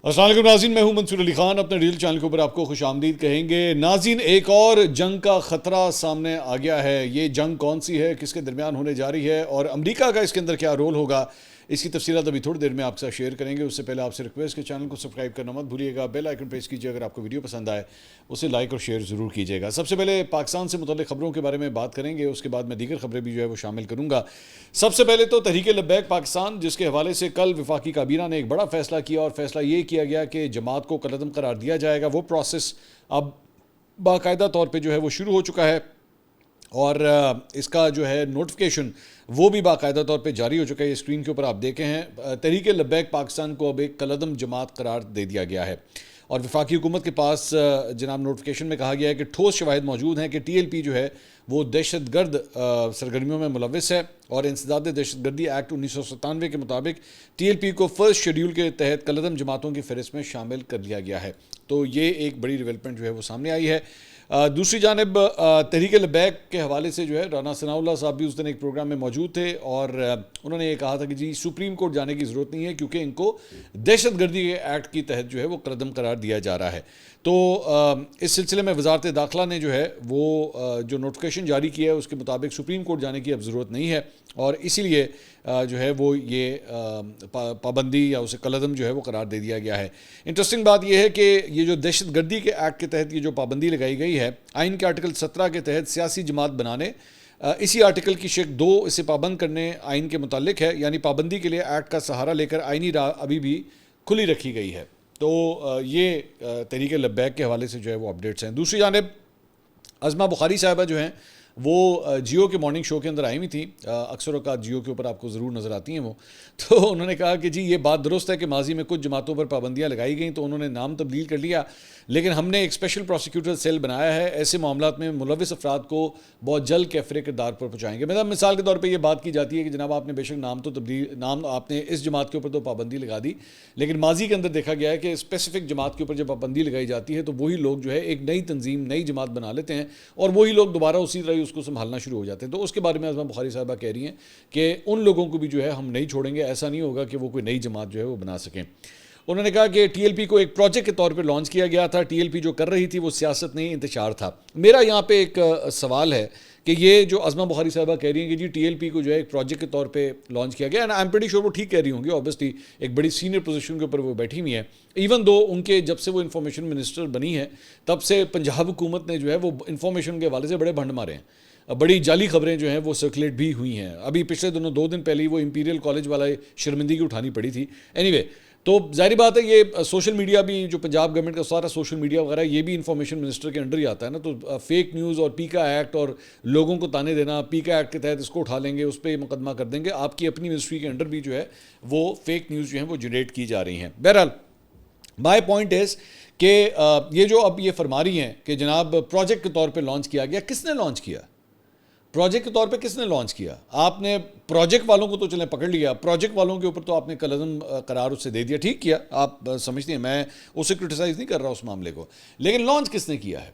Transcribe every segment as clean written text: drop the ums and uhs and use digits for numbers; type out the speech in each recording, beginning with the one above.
السلام علیکم ناظرین، میں ہوں منصور علی خان. اپنے ریل چینل کے اوپر آپ کو خوش آمدید کہیں گے. ناظرین، ایک اور جنگ کا خطرہ سامنے آ گیا ہے. یہ جنگ کون سی ہے، کس کے درمیان ہونے جا رہی ہے اور امریکہ کا اس کے اندر کیا رول ہوگا، اس کی تفصیلات ابھی تھوڑی دیر میں آپ کے ساتھ شیئر کریں گے. اس سے پہلے آپ سے ریکویسٹ کہ چینل کو سبسکرائب کرنا مت بھولیے گا. بیل آئیکن پریس کیجیے. اگر آپ کو ویڈیو پسند آئے اسے لائک اور شیئر ضرور کیجیے گا. سب سے پہلے پاکستان سے متعلق خبروں کے بارے میں بات کریں گے. اس کے بعد میں دیگر خبریں بھی وہ شامل کروں گا. سب سے پہلے تو تحریک لبیک پاکستان، جس کے حوالے سے کل وفاقی کابینہ نے ایک بڑا فیصلہ کیا اور فیصلہ یہ کیا گیا کہ جماعت کو کالعدم قرار دیا جائے گا. وہ پروسیس اب باقاعدہ طور پہ وہ شروع ہو چکا ہے اور اس کا نوٹیفیکیشن وہ بھی باقاعدہ طور پہ جاری ہو چکا ہے. یہ اسکرین کے اوپر آپ دیکھیں ہیں. تحریک لبیک پاکستان کو اب ایک کالعدم جماعت قرار دے دیا گیا ہے اور وفاقی حکومت کے پاس جناب نوٹیفیکیشن میں کہا گیا ہے کہ ٹھوس شواہد موجود ہیں کہ ٹی ایل پی وہ دہشت گرد سرگرمیوں میں ملوث ہے اور انسداد دہشت گردی ایکٹ 1997 کے مطابق ٹی ایل پی کو فرسٹ شیڈیول کے تحت کالعدم جماعتوں کی فہرست میں شامل کر لیا گیا ہے. تو یہ ایک بڑی ڈیولپمنٹ وہ سامنے آئی ہے. دوسری جانب تحریک لبیک کے حوالے سے رانا ثناء اللہ صاحب بھی اس دن ایک پروگرام میں موجود تھے اور انہوں نے یہ کہا تھا کہ جی سپریم کورٹ جانے کی ضرورت نہیں ہے کیونکہ ان کو دہشت گردی کے ایکٹ کی تحت وہ کالعدم قرار دیا جا رہا ہے. تو اس سلسلے میں وزارت داخلہ نے وہ جو نوٹیفیکیشن جاری کیا ہے اس کے مطابق سپریم کورٹ جانے کی اب ضرورت نہیں ہے اور اسی لیے وہ یہ پابندی یا اسے کالعدم وہ قرار دے دیا گیا ہے. انٹرسٹنگ بات یہ ہے کہ یہ جو دہشت گردی کے ایکٹ کے تحت یہ جو پابندی لگائی گئی ہے آئین کے آرٹیکل 17 کے تحت سیاسی جماعت بنانے، اسی آرٹیکل کی شق 2 اسے پابند کرنے آئین کے متعلق ہے. یعنی پابندی کے لیے ایکٹ کا سہارا لے کر آئینی راہ ابھی بھی کھلی رکھی گئی ہے. تو یہ تحریک لبیک کے حوالے سے وہ اپڈیٹس ہیں. دوسری جانب عظمہ بخاری صاحبہ وہ جیو کے مارننگ شو کے اندر آئی ہوئی تھیں. اکثر اوقات جیو کے اوپر آپ کو ضرور نظر آتی ہیں وہ. تو انہوں نے کہا کہ جی یہ بات درست ہے کہ ماضی میں کچھ جماعتوں پر پابندیاں لگائی گئیں تو انہوں نے نام تبدیل کر لیا، لیکن ہم نے ایک اسپیشل پروسیکیوٹر سیل بنایا ہے. ایسے معاملات میں ملوث افراد کو بہت جلد کیفرے کردار پر پہنچائیں گے. مطلب مثال کے طور پہ یہ بات کی جاتی ہے کہ جناب آپ نے بے شک نام آپ نے اس جماعت کے اوپر تو پابندی لگا دی، لیکن ماضی کے اندر دیکھا گیا ہے کہ اسپیسیفک جماعت کے اوپر جب پابندی لگائی جاتی ہے تو وہی لوگ ایک نئی تنظیم نئی جماعت بنا لیتے ہیں اور وہی لوگ دوبارہ اسی طرح اس کو سنبھالنا شروع ہو جاتے ہیں. تو اس کے بارے میں عظمہ بخاری صاحبہ کہہ رہی ہیں کہ ان لوگوں کو بھی ہم نہیں چھوڑیں گے. ایسا نہیں ہوگا کہ وہ کوئی نئی جماعت وہ بنا سکیں. انہوں نے کہا کہ ٹی ایل پی کو ایک پروجیکٹ کے طور پہ لانچ کیا گیا تھا. ٹی ایل پی جو کر رہی تھی وہ سیاست نہیں انتشار تھا. میرا یہاں پہ ایک سوال ہے کہ یہ جو عظمہ بخاری صاحبہ کہہ رہی ہیں کہ جی ٹی ایل پی کو ایک پروجیکٹ کے طور پہ لانچ کیا گیا، and I am pretty sure وہ ٹھیک کہہ رہی ہوں گی. اوبیسلی ایک بڑی سینئر پوزیشن کے اوپر وہ بیٹھی ہوئی ہیں. ایون دو ان کے جب سے وہ انفارمیشن منسٹر بنی ہے تب سے پنجاب حکومت نے وہ انفارمیشن کے حوالے سے بڑے بھنڈ مارے ہیں. بڑی جعلی خبریں وہ سرکولیٹ بھی ہوئی ہیں. ابھی پچھلے 2 دن پہلے وہ امپیریل کالج والا شرمندگی اٹھانی پڑی تھی. اینی وے، تو ظاہری بات ہے یہ سوشل میڈیا بھی جو پنجاب گورنمنٹ کا سارا سوشل میڈیا وغیرہ یہ بھی انفارمیشن منسٹر کے انڈر ہی آتا ہے نا. تو فیک نیوز اور پیکا ایکٹ اور لوگوں کو تانے دینا، پیکا ایکٹ کے تحت اس کو اٹھا لیں گے، اس پہ مقدمہ کر دیں گے. آپ کی اپنی منسٹری کے انڈر بھی وہ فیک نیوز وہ جنریٹ کی جا رہی ہیں. بہرحال مائی پوائنٹ از کہ یہ اب یہ فرما رہی ہیں کہ جناب پروجیکٹ کے طور پہ لانچ کیا گیا. کس نے لانچ کیا؟ پروجیکٹ کے طور پہ کس نے لانچ کیا؟ آپ نے پروجیکٹ والوں کو تو چلیں پکڑ لیا، پروجیکٹ والوں کے اوپر تو آپ نے کالعدم قرار اس سے دے دیا، ٹھیک کیا. آپ سمجھتے ہیں، میں اسے کرٹیسائز نہیں کر رہا اس معاملے کو، لیکن لانچ کس نے کیا ہے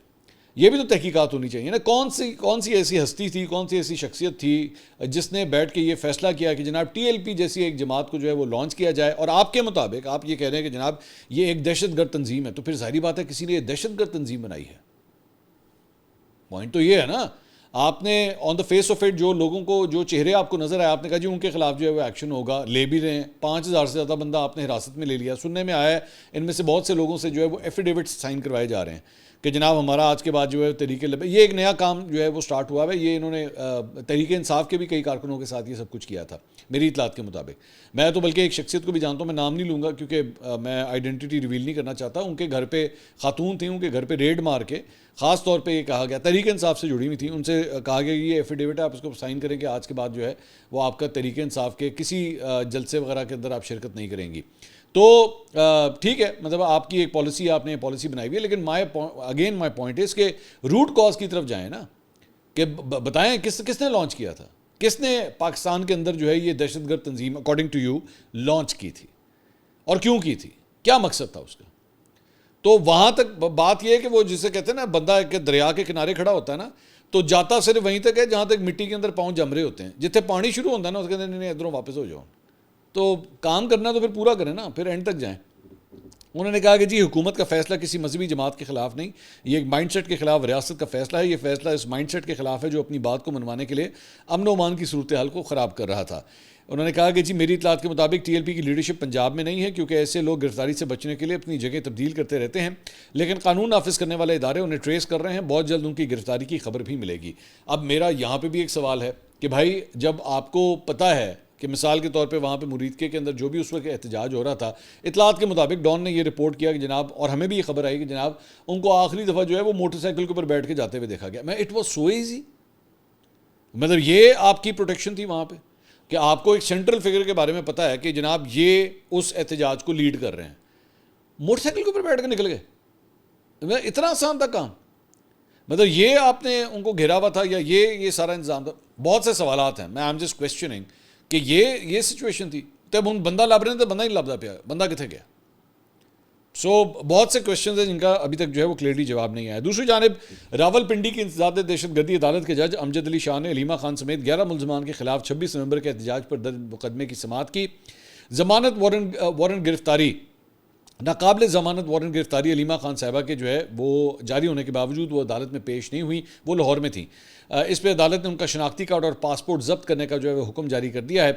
یہ بھی تو تحقیقات ہونی چاہیے نا. کون سی ایسی ہستی تھی، کون سی ایسی شخصیت تھی جس نے بیٹھ کے یہ فیصلہ کیا کہ جناب ٹی ایل پی جیسی ایک جماعت کو وہ لانچ کیا جائے. اور آپ کے مطابق آپ یہ کہہ رہے ہیں کہ جناب یہ ایک دہشت گرد تنظیم ہے، تو پھر ظاہری بات ہے کسی نے یہ دہشت گرد تنظیم بنائی ہے. پوائنٹ تو یہ ہے نا. آپ نے آن دا فیس آف اٹ جو لوگوں کو جو چہرے آپ کو نظر آئے آپ نے کہا جی ان کے خلاف وہ ایکشن ہوگا، لے بھی رہے ہیں. 5000 سے زیادہ بندہ آپ نے حراست میں لے لیا. سننے میں آیا ہے ان میں سے بہت سے لوگوں سے وہ ایفیڈیوٹ سائن کروائے جا رہے ہیں کہ جناب ہمارا آج کے بعد تحریک لبیک یہ ایک نیا کام وہ سٹارٹ ہوا ہے. یہ انہوں نے تحریک انصاف کے بھی کئی کارکنوں کے ساتھ یہ سب کچھ کیا تھا میری اطلاعات کے مطابق. میں تو بلکہ ایک شخصیت کو بھی جانتا ہوں، میں نام نہیں لوں گا کیونکہ میں آئیڈینٹی ریویل نہیں کرنا چاہتا. ان کے گھر پہ خاتون تھیں، ان کے گھر پہ ریڈ مار کے خاص طور پہ یہ کہا گیا، تحریک انصاف سے جڑی ہوئی تھیں، ان سے کہا گیا کہ یہ ایفیڈیوٹ ہے آپ اس کو سائن کریں کہ آج کے بعد وہ آپ کا تحریک انصاف کے کسی جلسے وغیرہ کے اندر آپ شرکت نہیں کریں گی. تو ٹھیک ہے، مطلب آپ کی ایک پالیسی آپ نے پالیسی بنائی ہوئی ہے، لیکن مائی پوائنٹ اس کہ روٹ کاز کی طرف جائیں نا، کہ بتائیں کس نے لانچ کیا تھا، کس نے پاکستان کے اندر یہ دہشت گرد تنظیم اکارڈنگ ٹو یو لانچ کی تھی اور کیوں کی تھی، کیا مقصد تھا اس کا. تو وہاں تک بات یہ ہے کہ وہ جسے کہتے ہیں نا بندہ ایک دریا کے کنارے کھڑا ہوتا ہے نا تو جاتا صرف وہیں تک ہے جہاں تک مٹی کے اندر پاؤں جم رہے ہوتے ہیں. جتنے پانی شروع ہوتا ہے نا اس کے اندر نہیں ادھروں واپس ہو جاؤ. تو کام کرنا تو پھر پورا کریں نا، پھر اینڈ تک جائیں. انہوں نے کہا کہ جی حکومت کا فیصلہ کسی مذہبی جماعت کے خلاف نہیں، یہ ایک مائنڈ سیٹ کے خلاف ریاست کا فیصلہ ہے، یہ فیصلہ اس مائنڈ سیٹ کے خلاف ہے جو اپنی بات کو منوانے کے لیے امن و امان کی صورتحال کو خراب کر رہا تھا۔ انہوں نے کہا کہ جی میری اطلاعات کے مطابق ٹی ایل پی کی لیڈرشپ پنجاب میں نہیں ہے، کیونکہ ایسے لوگ گرفتاری سے بچنے کے لیے اپنی جگہ تبدیل کرتے رہتے ہیں، لیکن قانون نافذ کرنے والے ادارے انہیں ٹریس کر رہے ہیں، بہت جلد ان کی گرفتاری کی خبر بھی ملے گی۔ اب میرا یہاں پہ بھی ایک سوال ہے کہ بھائی جب آپ کو پتہ ہے کہ مثال کے طور پہ وہاں پہ مریدکے کے اندر جو بھی اس وقت احتجاج ہو رہا تھا، اطلاعات کے مطابق ڈان نے یہ رپورٹ کیا کہ جناب، اور ہمیں بھی یہ خبر آئی کہ جناب ان کو آخری دفعہ جو ہے وہ موٹر سائیکل کے اوپر بیٹھ کے جاتے ہوئے دیکھا گیا۔ میں اٹ واز سو ایزی، مطلب یہ آپ کی پروٹیکشن تھی وہاں پہ کہ آپ کو ایک سینٹرل فگر کے بارے میں پتہ ہے کہ جناب یہ اس احتجاج کو لیڈ کر رہے ہیں، موٹر سائیکل کے اوپر بیٹھ کے نکل گئے۔ اتنا آسان تھا کام، مطلب یہ آپ نے ان کو گھیرا ہوا تھا یا یہ سارا انتظام تھا؟ بہت سے سوالات ہیں، میں آئی ایم جسٹ کویسچننگ کہ یہ سچویشن تھی تب ان بندہ لب رہے ہیں تو بندہ ہی نہیں لبدا پیا، بندہ کتنے گیا؟ سو بہت سے کویشچنز ہیں جن کا ابھی تک جو ہے وہ کلیئرلی جواب نہیں آیا۔ دوسری جانب راول پنڈی کی انسداد دہشت گردی عدالت کے جج امجد علی شاہ نے علیمہ خان سمیت 11 ملزمان کے خلاف 26 نومبر کے احتجاج پر درج مقدمے کی سماعت کی۔ ضمانت وارنٹ گرفتاری ناقابل ضمانت وارنٹ گرفتاری علیمہ خان صاحبہ کے جو ہے وہ جاری ہونے کے باوجود وہ عدالت میں پیش نہیں ہوئی، وہ لاہور میں تھیں۔ اس پہ عدالت نے ان کا شناختی کارڈ اور پاسپورٹ ضبط کرنے کا جو ہے وہ حکم جاری کر دیا ہے۔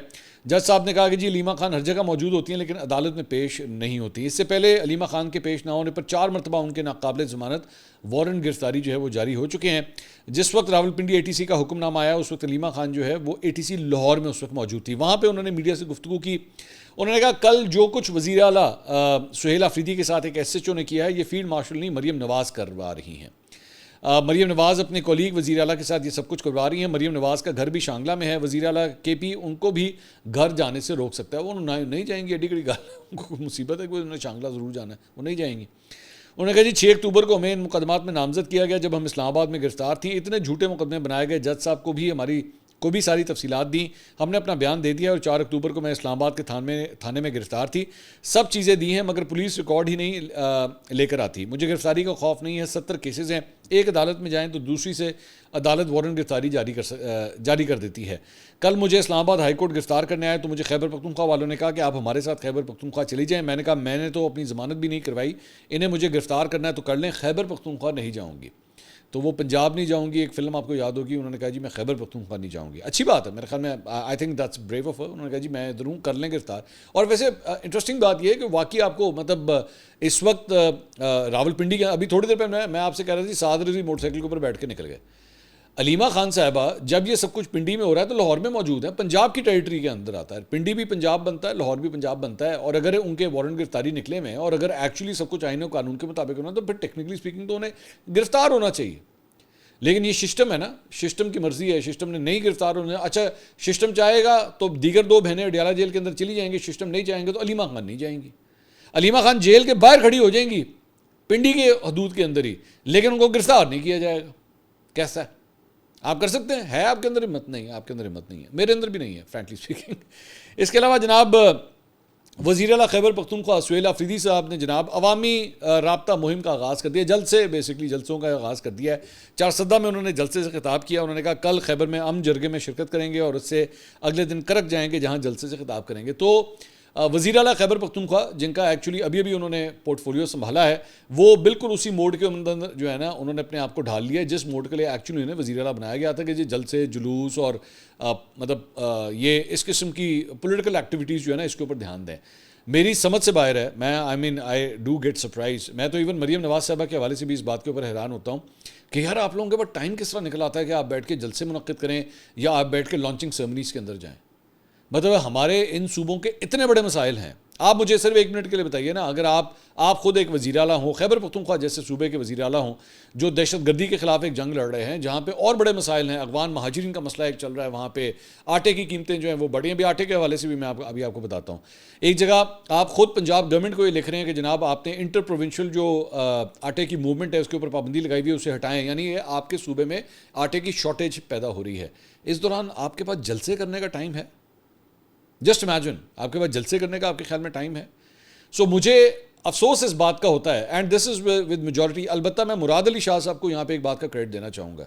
جج صاحب نے کہا کہ جی علیمہ خان ہر جگہ موجود ہوتی ہیں لیکن عدالت میں پیش نہیں ہوتی۔ اس سے پہلے علیمہ خان کے پیش نہ ہونے پر 4 مرتبہ ان کے ناقابل ضمانت وارنٹ گرفتاری جو ہے وہ جاری ہو چکے ہیں۔ جس وقت Rawalpindi A T C کا حکم نامہ آیا اس وقت علیمہ خان جو ہے وہ اے ٹی سی لاہور میں اس وقت موجود تھی۔ وہاں پہ انہوں نے میڈیا سے گفتگو کی، انہوں نے کہا کل جو کچھ وزیر اعلیٰ سہیل آفریدی کے ساتھ ایک ایس ایچ او نے کیا ہے یہ فیلڈ مارشل نہیں مریم نواز کروا رہی ہیں۔ مریم نواز اپنے کولیگ وزیر اعلیٰ کے ساتھ یہ سب کچھ کروا رہی ہیں۔ مریم نواز کا گھر بھی شانگلہ میں ہے، وزیر اعلیٰ کے پی ان کو بھی گھر جانے سے روک سکتا ہے، وہ نہیں جائیں گی، ایڈی کڑی گال ان کو مصیبت ہے کہ انہوں نے شانگلہ ضرور جانا ہے، وہ نہیں جائیں گی۔ انہوں نے کہا جی 6 اکتوبر کو ہمیں ان مقدمات میں نامزد کیا گیا جب ہم اسلام آباد میں گرفتار تھیں، اتنے جھوٹے مقدمے بنائے گئے، جج صاحب کو بھی ساری تفصیلات دیں، ہم نے اپنا بیان دے دیا اور 4 اکتوبر کو میں اسلام آباد کے تھانے میں گرفتار تھی، سب چیزیں دی ہیں مگر پولیس ریکارڈ ہی نہیں لے کر آتی، مجھے گرفتاری کا خوف نہیں ہے، 70 کیسز ہیں، ایک عدالت میں جائیں تو دوسری سے عدالت وارنٹ گرفتاری جاری کر دیتی ہے۔ کل مجھے اسلام آباد ہائی کورٹ گرفتار کرنے آئے تو مجھے خیبر پختونخوا والوں نے کہا کہ آپ ہمارے ساتھ خیبر پختونخوا چلی جائیں، میں نے کہا میں نے تو اپنی ضمانت بھی نہیں کروائی، انہیں مجھے گرفتار کرنا ہے تو کر لیں، خیبر پختونخوا نہیں جاؤں گی۔ تو وہ پنجاب نہیں جاؤں گی، ایک فلم آپ کو یاد ہوگی، انہوں نے کہا جی میں خیبر پختونخوا نہیں جاؤں گی۔ اچھی بات ہے میرے خیال میں، I think that's brave of her, انہوں نے کہا جی میں ضرور کر لیں گرفتار۔ اور ویسے انٹرسٹنگ بات یہ ہے کہ واقعی آپ کو مطلب اس وقت راول پنڈی کے ابھی تھوڑی دیر پہ میں آپ سے کہہ رہا تھا سعد رضوی موٹر سائیکل کے اوپر بیٹھ کے نکل گئے۔ علیمہ خان صاحبہ جب یہ سب کچھ پنڈی میں ہو رہا ہے تو لاہور میں موجود ہے، پنجاب کی ٹیریٹری کے اندر آتا ہے، پنڈی بھی پنجاب بنتا ہے، لاہور بھی پنجاب بنتا ہے، اور اگر ان کے وارنٹ گرفتاری نکلے میں اور اگر ایکچولی سب کچھ آئین و قانون کے مطابق ہونا تو پھر ٹیکنیکلی اسپیکنگ تو انہیں گرفتار ہونا چاہیے، لیکن یہ سسٹم ہے نا، سسٹم کی مرضی ہے، سسٹم نے نہیں گرفتار ہونا، اچھا سسٹم چاہے گا تو دیگر 2 بہنیں اڈیالہ جیل کے اندر چلی جائیں گی، سسٹم نہیں چاہیں گے تو علیمہ خان نہیں جائیں گی، علیمہ خان جیل کے باہر کھڑی ہو جائیں گی پنڈی کے حدود کے اندر ہی، لیکن ان کو گرفتار نہیں کیا جائے گا۔ کیسا ہے؟ آپ کر سکتے ہیں؟ ہے آپ کے اندر ہمت؟ نہیں، آپ کے اندر ہمت نہیں ہے، میرے اندر بھی نہیں ہے فرینکلی اسپیکنگ۔ اس کے علاوہ جناب وزیر اعلیٰ خیبر پختونخوا سہیل آفریدی صاحب نے جناب عوامی رابطہ مہم کا آغاز کر دیا، جلسے بیسکلی جلسوں کا آغاز کر دیا ہے۔ چارسدہ میں انہوں نے جلسے سے خطاب کیا، انہوں نے کہا کل خیبر میں جرگے میں شرکت کریں گے اور اس سے اگلے دن کرک جائیں گے جہاں جلسے سے خطاب کریں گے۔ تو وزیر اعلیٰ خیبر پختونخوا جن کا ایکچولی ابھی انہوں نے پورٹ فولیو سنبھالا ہے، وہ بالکل اسی موڈ کے اندر جو ہے نا انہوں نے اپنے آپ کو ڈھال لیا ہے جس موڈ کے لیے ایکچولی انہیں وزیر اعلیٰ بنایا گیا تھا کہ جلسے جلوس اور مطلب یہ اس قسم کی پولیٹیکل ایکٹیویٹیز جو ہے نا اس کے اوپر دھیان دیں۔ میری سمجھ سے باہر ہے، میں آئی ڈو گیٹ سرپرائز، میں تو ایون مریم نواز صاحبہ کے حوالے سے بھی اس بات کے اوپر حیران ہوتا ہوں کہ یار آپ لوگوں کے پاس ٹائم کس طرح نکل آتا ہے کہ آپ بیٹھ کے جلسے منعقد کریں یا آپ بیٹھ کے لانچنگ سرمنیز کے اندر جائیں۔ مطلب ہمارے ان صوبوں کے اتنے بڑے مسائل ہیں، آپ مجھے صرف 1 منٹ کے لیے بتائیے نا، اگر آپ خود ایک وزیر اعلیٰ ہوں، خیبر پختونخوا جیسے صوبے کے وزیر اعلیٰ ہوں جو دہشت گردی کے خلاف ایک جنگ لڑ رہے ہیں، جہاں پہ اور بڑے مسائل ہیں، افغان مہاجرین کا مسئلہ ایک چل رہا ہے، وہاں پہ آٹے کی قیمتیں جو ہیں وہ بڑھی ہیں، بھی آٹے کے حوالے سے بھی میں ابھی آپ کو بتاتا ہوں۔ ایک جگہ آپ خود پنجاب گورنمنٹ کو یہ لکھ رہے ہیں کہ جناب آپ نے انٹر پروونشل جو آٹے کی موومنٹ ہے اس کے اوپر پابندی لگائی ہوئی ہے، اسے ہٹائیں، یعنی یہ آپ کے صوبے میں آٹے کی شارٹیج پیدا ہو رہی ہے۔ اس دوران آپ کے پاس جلسے کرنے کا ٹائم ہے؟ جسٹ امیجن آپ کے پاس جلسے کرنے کا آپ کے خیال میں ٹائم ہے؟ سو مجھے افسوس اس بات کا ہوتا ہے، and this is with majority. البتہ میں مراد علی شاہ صاحب کو یہاں پہ ایک بات کا کریڈٹ دینا چاہوں گا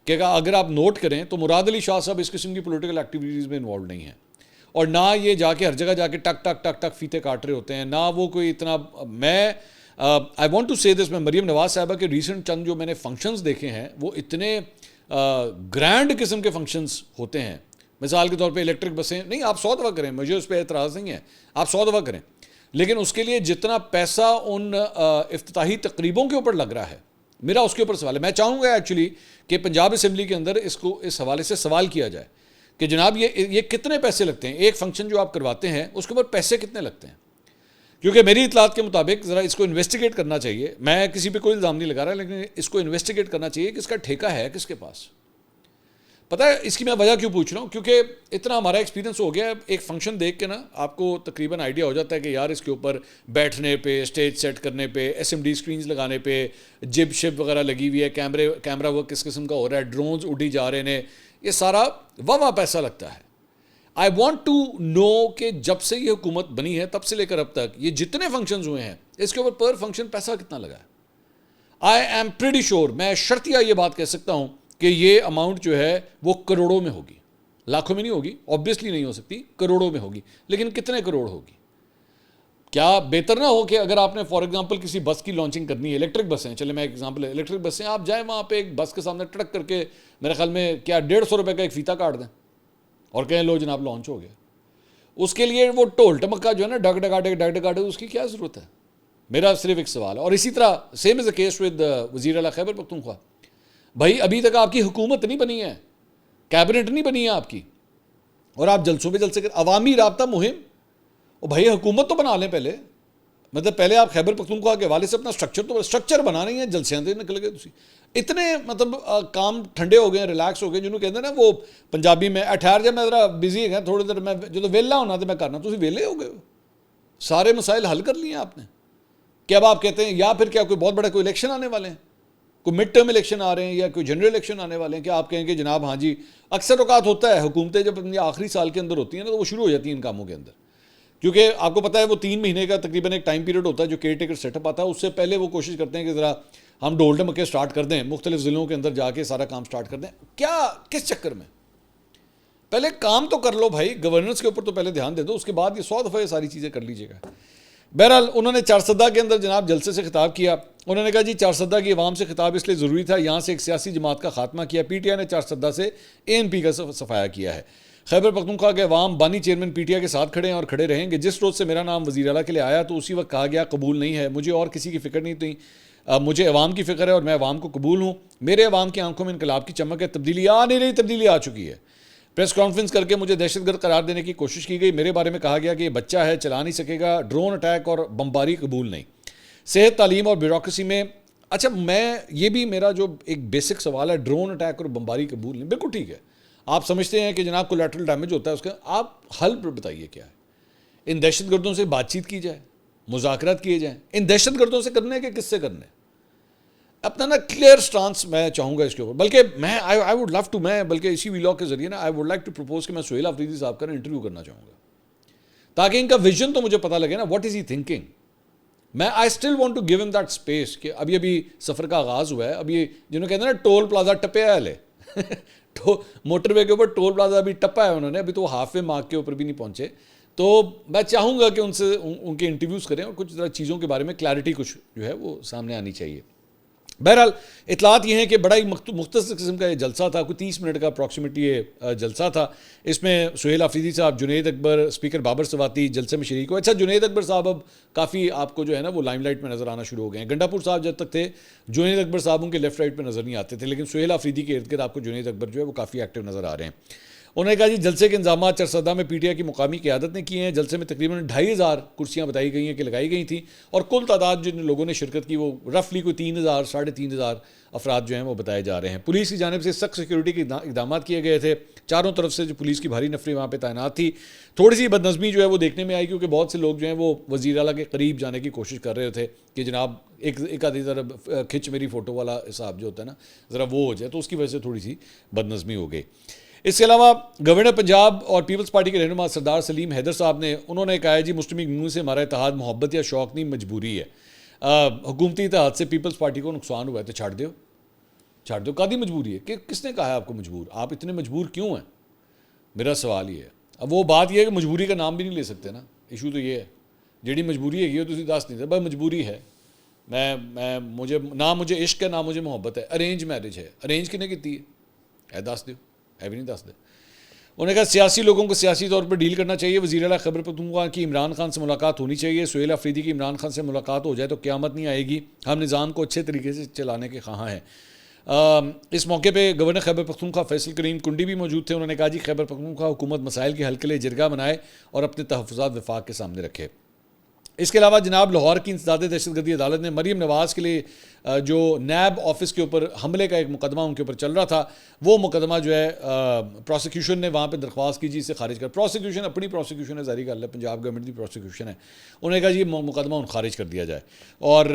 کہ اگر آپ نوٹ کریں تو مراد علی شاہ صاحب اس قسم کی پولیٹیکل ایکٹیویٹیز میں انوالو نہیں ہیں، اور نہ یہ جا کے ہر جگہ جا کے ٹک ٹک ٹک ٹک فیتے کاٹ رہے ہوتے ہیں, نہ وہ کوئی اتنا. میں آئی وانٹ ٹو سے دس, میں مریم نواز صاحبہ کے ریسنٹ چند جو میں نے فنکشنز دیکھے ہیں وہ اتنے گرینڈ قسم کے فنکشنز ہوتے ہیں. مثال کے طور پہ الیکٹرک بسیں, نہیں آپ 100 دفعہ کریں, مجھے اس پہ اعتراض نہیں ہے, آپ 100 دفعہ کریں, لیکن اس کے لیے جتنا پیسہ ان افتتاحی تقریبوں کے اوپر لگ رہا ہے, میرا اس کے اوپر سوال ہے. میں چاہوں گا ایکچولی کہ پنجاب اسمبلی کے اندر اس کو اس حوالے سے سوال کیا جائے کہ جناب یہ کتنے پیسے لگتے ہیں, ایک فنکشن جو آپ کرواتے ہیں اس کے اوپر پیسے کتنے لگتے ہیں. کیونکہ میری اطلاعات کے مطابق ذرا اس کو انویسٹیگیٹ کرنا چاہیے. میں کسی پہ کوئی الزام نہیں لگا رہا, لیکن اس کو انویسٹیگیٹ کرنا چاہیے کہ اس کا ٹھیکہ ہے کس کے پاس. پتہ ہے اس کی میں وجہ کیوں پوچھ رہا ہوں, کیونکہ اتنا ہمارا ایکسپیرینس ہو گیا ہے, ایک فنکشن دیکھ کے نا آپ کو تقریباً آئیڈیا ہو جاتا ہے کہ یار اس کے اوپر بیٹھنے پہ, اسٹیج سیٹ کرنے پہ, ایس ایم ڈی اسکرینز لگانے پہ, جب شپ وغیرہ لگی ہوئی ہے, کیمرہ ورک کس قسم کا ہو رہا ہے, ڈرونز اڑی جا رہے ہیں, یہ سارا واہ پیسہ لگتا ہے. آئی وانٹ ٹو نو کہ جب سے یہ حکومت بنی ہے تب سے لے کر اب تک یہ جتنے فنکشنز ہوئے ہیں اس کے اوپر پر فنکشن پیسہ کتنا لگا ہے. آئی ایم پریٹی شیور, میں شرطیہ یہ بات کہہ سکتا ہوں کہ یہ اماؤنٹ جو ہے وہ کروڑوں میں ہوگی, لاکھوں میں نہیں ہوگی, آبویسلی نہیں ہو سکتی, کروڑوں میں ہوگی. لیکن کتنے کروڑ ہوگی؟ کیا بہتر نہ ہو کہ اگر آپ نے فار ایگزامپل کسی بس کی لانچنگ کرنی ہے, الیکٹرک بسیں, چلے میں ایک ایگزامپل ہے, الیکٹرک بسیں, آپ جائیں وہاں پہ ایک بس کے سامنے ٹڑک کر کے میرے خیال میں کیا 150 روپے کا ایک فیتا کاٹ دیں اور کہیں لو جناب لانچ ہو گیا. اس کے لیے وہ ٹول ٹمکا جو ہے نا, ڈگ ڈگاٹے, اس کی کیا ضرورت ہے؟ میرا صرف ایک سوال ہے. اور اسی طرح same is a case with وزیر اعلیٰ خیبر پختونخوا. بھائی ابھی تک آپ کی حکومت نہیں بنی ہے, کیبنٹ نہیں بنی ہے آپ کی, اور آپ جلسوں پہ جلسے عوامی رابطہ مہم, اور بھائی حکومت تو بنا لیں پہلے. مطلب پہلے آپ خیبر پختونخوا کے حوالے سے اپنا اسٹرکچر بنا نہیں ہے, جلسیاں دے نکل گئے تھی. اتنے مطلب کام ٹھنڈے ہو گئے ہیں, ریلیکس ہو گئے, جنہوں کہتے ہیں نا وہ پنجابی میں ٹھہر جائے, میں ذرا بزی ہے تھوڑی دیر, میں جو ویلا ہونا تو میں کرنا, تو ویلے ہو گئے, سارے مسائل حل کر لیے آپ نے. کہ اب آپ کہتے ہیں یا پھر کیا کوئی بہت بڑا کوئی الیکشن آنے والے ہیں, کوئی مڈ ٹرم الیکشن آ رہے ہیں یا کوئی جنرل الیکشن آنے والے ہیں, کہ آپ کہیں کہ جناب ہاں جی, اکثر اوقات ہوتا ہے حکومتیں جب اپنی آخری سال کے اندر ہوتی ہیں نا تو وہ شروع ہو جاتی ہیں ان کاموں کے اندر, کیونکہ آپ کو پتہ ہے وہ 3 مہینے کا تقریباً ایک ٹائم پیریڈ ہوتا ہے جو کیئر ٹیکر سیٹ اپ آتا ہے. اس سے پہلے وہ کوشش کرتے ہیں کہ ذرا ہم ڈول ڈمکے سٹارٹ کر دیں, مختلف ضلعوں کے اندر جا کے سارا کام سٹارٹ کر دیں. کیا کس چکر میں؟ پہلے کام تو کر لو بھائی, گورننس کے اوپر تو پہلے دھیان دے دو, اس کے بعد یہ 100 دفعہ یہ ساری چیزیں کر لیجیے گا. بہرحال انہوں نے چارسدہ کے اندر جناب جلسے سے خطاب کیا. انہوں نے کہا جی چارسدہ کی عوام سے خطاب اس لیے ضروری تھا, یہاں سے ایک سیاسی جماعت کا خاتمہ کیا. پی ٹی آئی نے چارسدہ سے اے این پی کا صفایا کیا ہے. خیبر پختونخوا کے عوام بانی چیئرمین پی ٹی آئی کے ساتھ کھڑے ہیں اور کھڑے رہیں گے. جس روز سے میرا نام وزیر اعلیٰ کے لیے آیا تو اسی وقت کہا گیا قبول نہیں ہے. مجھے اور کسی کی فکر نہیں تھی, مجھے عوام کی فکر ہے اور میں عوام کو قبول ہوں. میرے عوام کی آنکھوں میں انقلاب کی چمک ہے. تبدیلی آ نہیں رہی, تبدیلی آ چکی ہے. پریس کانفرنس کر کے مجھے دہشت گرد قرار دینے کی کوشش کی گئی. میرے بارے میں کہا گیا کہ یہ بچہ ہے, چلا نہیں سکے گا. ڈرون اٹیک اور بمباری قبول نہیں. صحت, تعلیم اور بیوروکریسی میں, اچھا میں یہ بھی میرا جو ایک بیسک سوال ہے, ڈرون اٹیک اور بمباری قبول نہیں, بالکل ٹھیک ہے. آپ سمجھتے ہیں کہ جناب کولیٹرل ڈیمیج ہوتا ہے اس کا, آپ حل بتائیے کیا ہے. ان دہشت گردوں سے بات چیت کی جائے, مذاکرات کیے جائیں. ان دہشت گردوں سے کرنے کے کس سے کرنے, اپنا نا کلیئر سٹانس میں چاہوں گا اس کے اوپر. بلکہ میں آئی ووڈ لو ٹو, میں بلکہ اسی ویلاگ کے ذریعے no I would like to propose کہ میں سہیل آفریدی صاحب کا انٹرویو کرنا چاہوں گا, تاکہ ان کا ویژن تو مجھے پتہ لگے نا, واٹ از ہی تھنکنگ. میں I still want to give him that space کہ ابھی سفر کا آغاز ہوا ہے. ابھی جنہوں کہتے ہیں نا ٹول پلازا ٹپیا ہے, لے موٹر وے کے اوپر ٹول پلازا ابھی ٹپا ہے انہوں نے, ابھی تو وہ ہاف وے مارک کے اوپر بھی نہیں پہنچے. تو میں چاہوں گا کہ ان سے ان کے انٹرویوز کریں اور کچھ چیزوں کے بارے میں کلیئرٹی کچھ جو ہے وہ سامنے آنی چاہیے. بہرحال اطلاعات یہ ہیں کہ بڑا ہی مختصر قسم کا یہ جلسہ تھا, کوئی 30 منٹ کا اپروکسیمیٹلی یہ جلسہ تھا. اس میں سہیل آفریدی صاحب, جنید اکبر, اسپیکر بابر سواتی جلسے میں شریک ہوئے. اچھا جنید اکبر صاحب اب کافی آپ کو جو ہے نا وہ لائم لائٹ میں نظر آنا شروع ہو گئے ہیں. گنڈا پور صاحب جب تک تھے جنید اکبر صاحب ان کے لیفٹ رائٹ پہ نظر نہیں آتے تھے, لیکن سہیل آفریدی کے ارد گرد آپ کو جنید اکبر جو ہے وہ کافی ایکٹیو نظر آ رہے ہیں. انہوں نے کہا جی جلسے کے انضامات چارسدہ میں پی ٹی آئی کی مقامی قیادت نے کیے ہیں. جلسے میں تقریباً 2500 کرسیاں بتائی گئی ہیں کہ لگائی گئی تھیں, اور کل تعداد جن لوگوں نے شرکت کی وہ رفلی کوئی 3000 3500 افراد جو ہیں وہ بتائے جا رہے ہیں. پولیس کی جانب سے سخت سیکیورٹی کے اقدامات کیے گئے تھے. چاروں طرف سے جو پولیس کی بھاری نفری وہاں پہ تعینات تھی. تھوڑی سی بدنظمی جو ہے وہ دیکھنے میں آئی, کیونکہ بہت سے لوگ جو ہیں وہ وزیر اعلیٰ کے قریب جانے کی کوشش کر رہے تھے کہ جناب ایک آدھی طرف کھچ میری فوٹو والا حساب جو ہوتا ہے نا ذرا وہ ہو جائے, تو اس کی وجہ سے تھوڑی سی بدنظمی ہو گئی. اس کے علاوہ گورنر پنجاب اور پیپلز پارٹی کے رہنما سردار سلیم حیدر صاحب نے انہوں نے کہا ہے جی مسلم لیگ نون سے ہمارا اتحاد محبت یا شوق نہیں, مجبوری ہے. حکومتی اتحاد سے پیپلز پارٹی کو نقصان ہوا ہے تو چھاڑ دو. قادی مجبوری ہے کہ کس نے کہا ہے آپ کو مجبور, آپ اتنے مجبور کیوں ہیں, میرا سوال یہ ہے. اب وہ بات یہ ہے کہ مجبوری کا نام بھی نہیں لے سکتے نا, ایشو تو یہ ہے جیڑی مجبوری ہے یہ تو دس نہیں بھائی مجبوری ہے. مجھے عشق ہے نہ مجھے محبت ہے, ارینج میرج ہے, ارینج کنے کیتی ہے دس دیو, ہے بھی نہیں دس دے. انہوں نے کہا سیاسی لوگوں کو سیاسی طور پر ڈیل کرنا چاہیے. وزیر اعلیٰ خیبر پختونخوا کی عمران خان سے ملاقات ہونی چاہیے. سہیل آفریدی کی عمران خان سے ملاقات ہو جائے تو قیامت نہیں آئے گی, ہم نظام کو اچھے طریقے سے چلانے کے خواہاں ہیں. اس موقع پہ گورنر خیبر پختونخوا فیصل کریم کنڈی بھی موجود تھے. انہوں نے کہا جی خیبر پختونخوا حکومت مسائل کے حل کے لیے جرگہ بنائے اور اپنے تحفظات وفاق کے سامنے رکھے. اس کے علاوہ جناب لاہور کی انسداد دہشت گردی عدالت نے مریم نواز کے لیے جو نیب آفس کے اوپر حملے کا ایک مقدمہ ان کے اوپر چل رہا تھا, وہ مقدمہ جو ہے پروسیکیوشن نے وہاں پہ درخواست کی جی اسے خارج کر. پروسیکیوشن اپنی پروسیکیوشن ہے, ظاہری گل ہے, پنجاب گورنمنٹ کی پروسیکیوشن ہے. انہوں نے کہا جی مقدمہ خارج کر دیا جائے, اور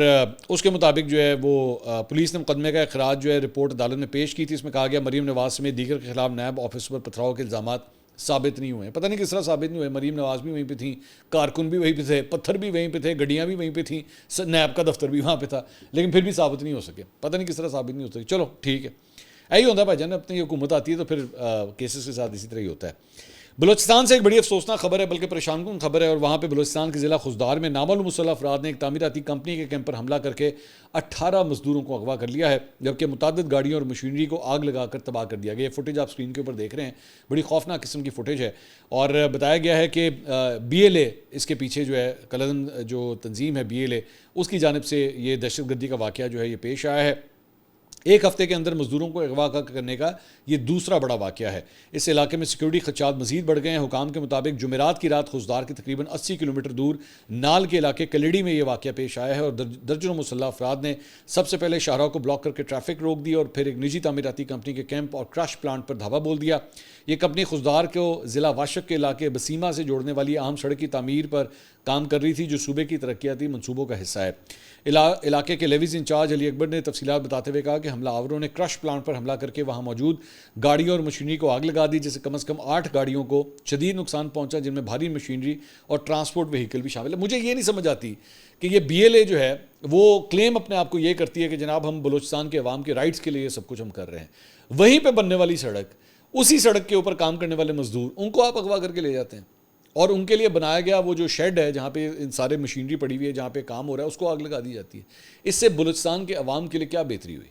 اس کے مطابق جو ہے وہ پولیس نے مقدمے کا اخراج جو ہے رپورٹ عدالت میں پیش کی تھی. اس میں کہا گیا مریم نواز سمیت دیگر کے خلاف نیب آفس پر پتھراؤ کے الزامات ثابت نہیں ہوئے. پتہ نہیں کس طرح ثابت نہیں ہوئے, مریم نواز بھی وہیں پہ تھیں, کارکن بھی وہیں پہ تھے, پتھر بھی وہیں پہ تھے, گڈیاں بھی وہیں پہ تھیں, نیب کا دفتر بھی وہاں پہ تھا, لیکن پھر بھی ثابت نہیں ہو سکے. پتہ نہیں کس طرح ثابت نہیں ہو سکے. چلو ٹھیک ہے, یہی ہوتا ہے بھائی جان, اپنی حکومت آتی ہے تو پھر کیسز کے ساتھ اسی طرح ہی ہوتا ہے. بلوچستان سے ایک بڑی افسوسناک خبر ہے, بلکہ پریشان کن خبر ہے, اور وہاں پہ بلوچستان کے ضلع خضدار میں نامعلوم مسلح افراد نے ایک تعمیراتی کمپنی کے کیمپ پر حملہ کر کے 18 مزدوروں کو اغوا کر لیا ہے, جبکہ متعدد گاڑیوں اور مشینری کو آگ لگا کر تباہ کر دیا گیا. یہ فوٹیج آپ اسکرین کے اوپر دیکھ رہے ہیں, بڑی خوفناک قسم کی فوٹیج ہے, اور بتایا گیا ہے کہ BLA اس کے پیچھے جو ہے کلدن جو تنظیم ہے BLA, اس کی جانب سے یہ دہشت گردی کا واقعہ جو ہے یہ پیش آیا ہے. ایک ہفتے کے اندر مزدوروں کو اغوا کرنے کا یہ دوسرا بڑا واقعہ ہے. اس علاقے میں سیکیورٹی خدشات مزید بڑھ گئے ہیں. حکام کے مطابق جمعرات کی رات خضدار کے تقریباً 80 کلومیٹر دور نال کے علاقے کلیڑی میں یہ واقعہ پیش آیا ہے, اور درجنوں مسلح افراد نے سب سے پہلے شاہراہ کو بلاک کر کے ٹریفک روک دی, اور پھر ایک نجی تعمیراتی کمپنی کے کیمپ اور کرش پلانٹ پر دھاوا بول دیا. یہ کمپنی خضدار کو ضلع واشق کے علاقے بسیمہ سے جوڑنے والی عام سڑک کی تعمیر پر کام کر رہی تھی, جو صوبے کی ترقیاتی منصوبوں کا حصہ ہے. علاقے کے لیویز انچارج علی اکبر نے تفصیلات بتاتے ہوئے کہا کہ حملہ آوروں نے کرش پلانٹ پر حملہ کر کے وہاں موجود گاڑیوں اور مشینری کو آگ لگا دی, جس سے کم از کم 8 گاڑیوں کو شدید نقصان پہنچا, جن میں بھاری مشینری اور ٹرانسپورٹ وہیکل بھی شامل ہے. مجھے یہ نہیں سمجھ آتی کہ یہ BLA جو ہے وہ کلیم اپنے آپ کو یہ کرتی ہے کہ جناب ہم بلوچستان کے عوام کے رائٹس کے لیے سب کچھ ہم کر رہے ہیں, وہیں پہ بننے والی سڑک, اسی سڑک کے اوپر کام کرنے والے مزدور, ان کو آپ اغوا کر کے لے جاتے ہیں, اور ان کے لیے بنایا گیا وہ جو شیڈ ہے جہاں پہ ان سارے مشینری پڑی ہوئی ہے, جہاں پہ کام ہو رہا ہے, اس کو آگ لگا دی جاتی ہے. اس سے بلوچستان کے عوام کے لیے کیا بہتری ہوئی؟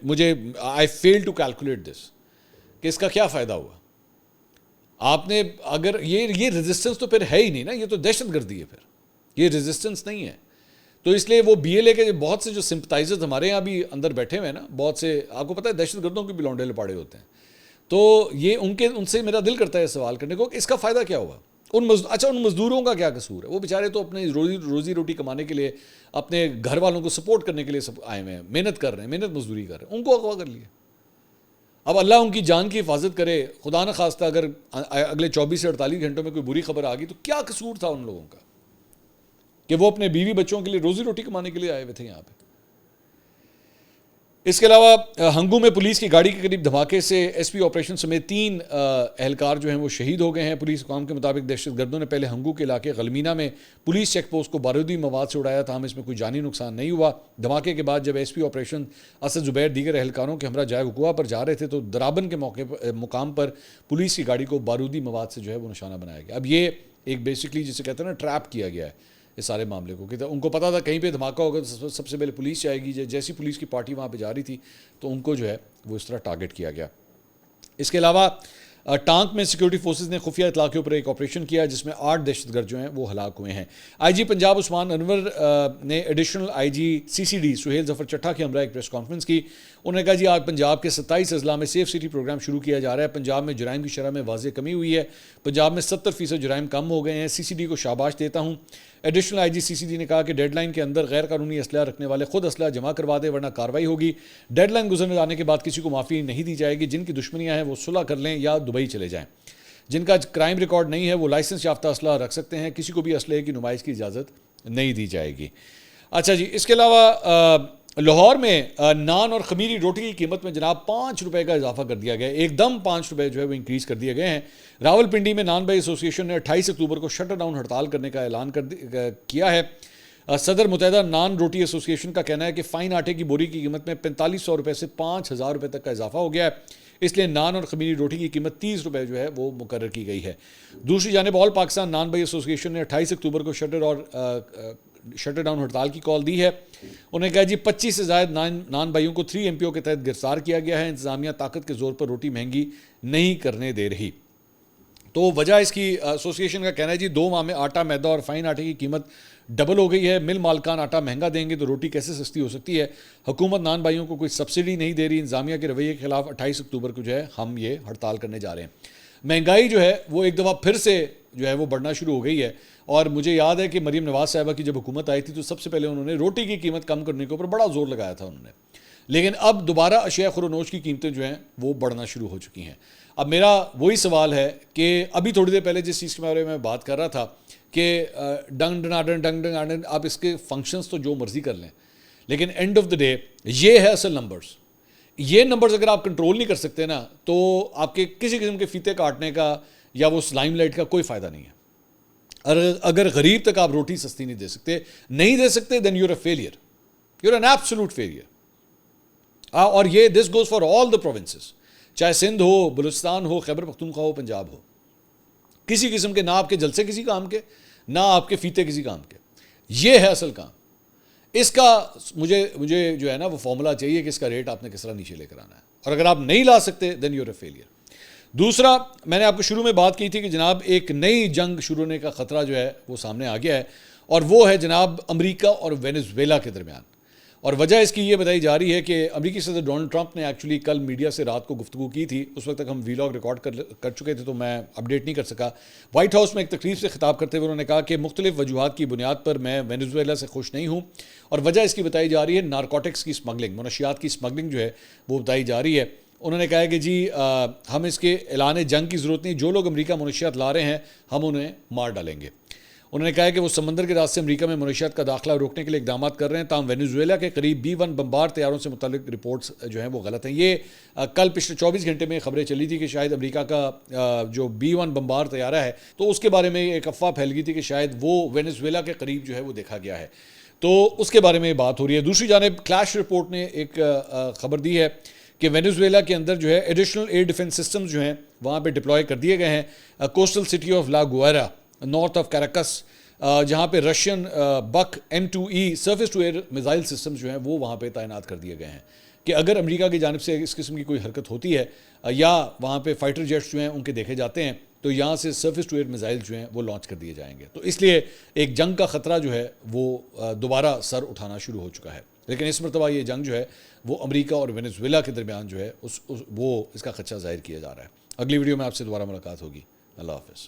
مجھے آئی فیل ٹو کیلکولیٹ دس کہ اس کا کیا فائدہ ہوا. آپ نے اگر یہ ریزسٹنس تو پھر ہے ہی نہیں نا, یہ تو دہشت گردی ہے, پھر یہ ریزسٹنس نہیں ہے. تو اس لیے وہ BLA کے بہت سے جو سمپتائزرز ہمارے یہاں بھی اندر بیٹھے ہوئے ہیں نا, بہت سے, آپ کو پتہ ہے دہشت گردوں کے بھی لونڈے لپاڑے ہوتے ہیں, تو یہ ان سے میرا دل کرتا ہے سوال کرنے کو کہ اس کا فائدہ کیا ہوا. ان مزدوروں کا کیا قصور ہے؟ وہ بیچارے تو اپنے روزی روٹی کمانے کے لیے, اپنے گھر والوں کو سپورٹ کرنے کے لیے سب آئے ہوئے ہیں, محنت کر رہے ہیں, محنت مزدوری کر رہے ہیں, ان کو اغوا کر لیا. اب اللہ ان کی جان کی حفاظت کرے, خدا نہ خواستہ اگر اگلے 24 سے 48 گھنٹوں میں کوئی بری خبر آ گئی تو کیا قصور تھا ان لوگوں کا کہ وہ اپنے بیوی بچوں کے لیے روزی روٹی کمانے کے لیے آئے ہوئے تھے یہاں پہ. اس کے علاوہ ہنگو میں پولیس کی گاڑی کے قریب دھماکے سے SP آپریشن سمیت 3 اہلکار جو ہیں وہ شہید ہو گئے ہیں. پولیس حکام کے مطابق دہشت گردوں نے پہلے ہنگو کے علاقے غلمینہ میں پولیس چیک پوسٹ کو بارودی مواد سے اڑایا, تاہم اس میں کوئی جانی نقصان نہیں ہوا. دھماکے کے بعد جب SP آپریشن اسد زبیر دیگر اہلکاروں کے ہمراہ جائے وقوع پر جا رہے تھے تو درابن کے مقام پر پولیس کی گاڑی کو بارودی مواد سے جو ہے وہ نشانہ بنایا گیا. اب یہ ایک بیسکلی جسے کہتے ہیں نا ٹریپ کیا گیا ہے اس سارے معاملے کو, کہ ان کو پتا تھا کہیں پہ دھماکہ ہوگا تو سب سے پہلے پولیس جائے گی. جیسی پولیس کی پارٹی وہاں پہ جا رہی تھی تو ان کو جو ہے وہ اس طرح ٹارگٹ کیا گیا. اس کے علاوہ ٹانک میں سیکیورٹی فورسز نے خفیہ اطلاع کے اوپر ایک آپریشن کیا جس میں 8 دہشت گرد جو ہیں وہ ہلاک ہوئے ہیں. IG پنجاب عثمان انور نے ایڈیشنل IG CCD سہیل ظفر چٹھا کے ہمراہ ایک پریس کانفرنس کی. انہوں نے کہا جی آج پنجاب کے 27 اضلاع میں سیف سٹی پروگرام شروع کیا جا رہا ہے. پنجاب میں جرائم کی شرح میں واضح کمی ہوئی ہے. پنجاب میں 70% جرائم کم ہو گئے ہیں. CCD کو شاباش دیتا ہوں. ایڈیشنل IG CCD نے کہا کہ ڈیڈ لائن کے اندر غیر قانونی اسلحہ رکھنے والے خود اسلحہ جمع کروا دیں ورنہ کارروائی ہوگی. ڈیڈ لائن گزرنے جانے کے بعد کسی کو معافی نہیں دی جائے گی. جن کی دشمنیاں ہیں وہ صلح کر لیں یا دبئی چلے جائیں. جن کا کرائم ریکارڈ نہیں ہے وہ لائسنس یافتہ اسلحہ رکھ سکتے ہیں. کسی کو بھی اسلحے کی نمائش کی اجازت نہیں دی جائے گی. اچھا جی, اس کے علاوہ لاہور میں نان اور خمیری روٹی کی قیمت میں جناب 5 روپے کا اضافہ کر دیا گیا. ایک دم 5 روپے جو ہے وہ انکریز کر دیے گئے ہیں. راول پنڈی میں نان بائی ایسوسیشن نے 28 اکتوبر کو شٹر ڈاؤن ہڑتال کرنے کا اعلان کیا ہے. صدر متحدہ نان روٹی ایسوسیشن کا کہنا ہے کہ فائن آٹے کی بوری کی قیمت میں 4500 روپے سے 5000 روپے تک کا اضافہ ہو گیا ہے. اس لیے نان اور خمیری روٹی کی قیمت 30 روپے جو ہے وہ مقرر کی گئی ہے. دوسری جانب آل پاکستان نان بائی ایسوسی ایشن نے 28 اکتوبر کو شٹر ڈاؤن ہڑتال کی کال دی ہے. انہوں نے کہا جی 25 سے زائد نان بھائیوں کو 3 MPO کے تحت گرفتار کیا گیا ہے. انتظامیہ طاقت کے زور پر روٹی مہنگی نہیں کرنے دے رہی. تو وجہ اس کی ایسوسی ایشن کا کہنا ہے جی 2 ماہ میں آٹا میدا اور فائن آٹے کی قیمت ڈبل ہو گئی ہے. مل مالکان آٹا مہنگا دیں گے تو روٹی کیسے سستی ہو سکتی ہے. حکومت نان بھائیوں کو کوئی سبسڈی نہیں دے رہی. انتظامیہ کے رویے کے خلاف 28 اکتوبر کو جو ہے ہم یہ ہڑتال کرنے جا رہے ہیں. مہنگائی جو ہے وہ ایک دفعہ پھر سے جو ہے وہ بڑھنا شروع ہو گئی ہے. اور مجھے یاد ہے کہ مریم نواز صاحبہ کی جب حکومت آئی تھی تو سب سے پہلے انہوں نے روٹی کی قیمت کم کرنے کے اوپر بڑا زور لگایا تھا انہوں نے. لیکن اب دوبارہ اشیاء خورونوش کی قیمتیں جو ہیں وہ بڑھنا شروع ہو چکی ہیں. اب میرا وہی سوال ہے کہ ابھی تھوڑی دیر پہلے جس چیز کے بارے میں بات کر رہا تھا کہ ڈنگ ڈناڈن آپ اس کے فنکشنز تو جو مرضی کر لیں, لیکن اینڈ آف دا ڈے یہ ہے اصل نمبرز. یہ نمبرز اگر آپ کنٹرول نہیں کر سکتے نا تو آپ کے کسی قسم کے فیتے کاٹنے کا یا وہ لائم لائٹ کا کوئی فائدہ نہیں ہے. اگر غریب تک آپ روٹی سستی نہیں دے سکتے then you are a failure, you are an absolute failure. اور یہ this goes for all the provinces, چاہے سندھ ہو, بلوچستان ہو, خیبر پختونخوا ہو, پنجاب ہو. کسی قسم کے نہ آپ کے جلسے کسی کام کے, نہ آپ کے فیتے کسی کام کے. یہ ہے اصل کام. اس کا مجھے جو ہے نا وہ فارمولا چاہیے کہ اس کا ریٹ آپ نے کس طرح نیچے لے کر آنا ہے, اور اگر آپ نہیں لا سکتے then you are a failure. دوسرا, میں نے آپ کو شروع میں بات کی تھی کہ جناب ایک نئی جنگ شروع ہونے کا خطرہ جو ہے وہ سامنے آ گیا ہے, اور وہ ہے جناب امریکہ اور وینزویلا کے درمیان. اور وجہ اس کی یہ بتائی جا رہی ہے کہ امریکی صدر ڈونلڈ ٹرمپ نے ایکچولی کل میڈیا سے رات کو گفتگو کی تھی. اس وقت تک ہم ویلاگ ریکارڈ کر چکے تھے تو میں اپڈیٹ نہیں کر سکا. وائٹ ہاؤس میں ایک تقریب سے خطاب کرتے ہوئے انہوں نے کہا کہ مختلف وجوہات کی بنیاد پر میں وینزویلا سے خوش نہیں ہوں, اور وجہ اس کی بتائی جا رہی ہے نارکوٹکس کی اسمگلنگ, منشیات کی اسمگلنگ جو ہے وہ بتائی جا رہی ہے. انہوں نے کہا کہ جی ہم اس کے اعلان جنگ کی ضرورت نہیں, جو لوگ امریکہ منشیات لا رہے ہیں ہم انہیں مار ڈالیں گے. انہوں نے کہا کہ وہ سمندر کے راستے امریکہ میں منشیات کا داخلہ روکنے کے لیے اقدامات کر رہے ہیں, تاہم وینزویلا کے قریب B-1 بمبار طیاروں سے متعلق رپورٹس جو ہیں وہ غلط ہیں. یہ کل پچھلے 24 گھنٹے میں خبریں چلی تھی کہ شاید امریکہ کا جو B-1 بمبار طیارہ ہے تو اس کے بارے میں ایک افواہ پھیل گئی تھی کہ شاید وہ وینزویلا کے قریب جو ہے وہ دیکھا گیا ہے. تو اس کے بارے میں بات ہو رہی ہے. دوسری جانب کلیش رپورٹ نے ایک خبر دی ہے کہ وینزویلا کے اندر جو ہے ایڈیشنل ایئر ڈیفنس سسٹمز جو ہیں وہاں پہ ڈپلوائے کر دیے گئے ہیں. Coastal city of La Guaira north of Caracas, جہاں پہ Russian Buk M2E surface to air missile systems جو ہیں وہ وہاں پہ تعینات کر دیے گئے ہیں کہ اگر امریکہ کی جانب سے اس قسم کی کوئی حرکت ہوتی ہے یا وہاں پہ فائٹر جیٹس جو ہیں ان کے دیکھے جاتے ہیں تو یہاں سے سرفیس ٹو ایئر میزائل جو ہیں وہ لانچ کر دیے جائیں گے. تو اس لیے ایک جنگ کا خطرہ جو ہے وہ دوبارہ سر اٹھانا شروع ہو چکا ہے. لیکن اس مرتبہ یہ جنگ جو ہے وہ امریکہ اور وینزویلا کے درمیان جو ہے وہ اس کا خدشہ ظاہر کیا جا رہا ہے. اگلی ویڈیو میں آپ سے دوبارہ ملاقات ہوگی. اللہ حافظ.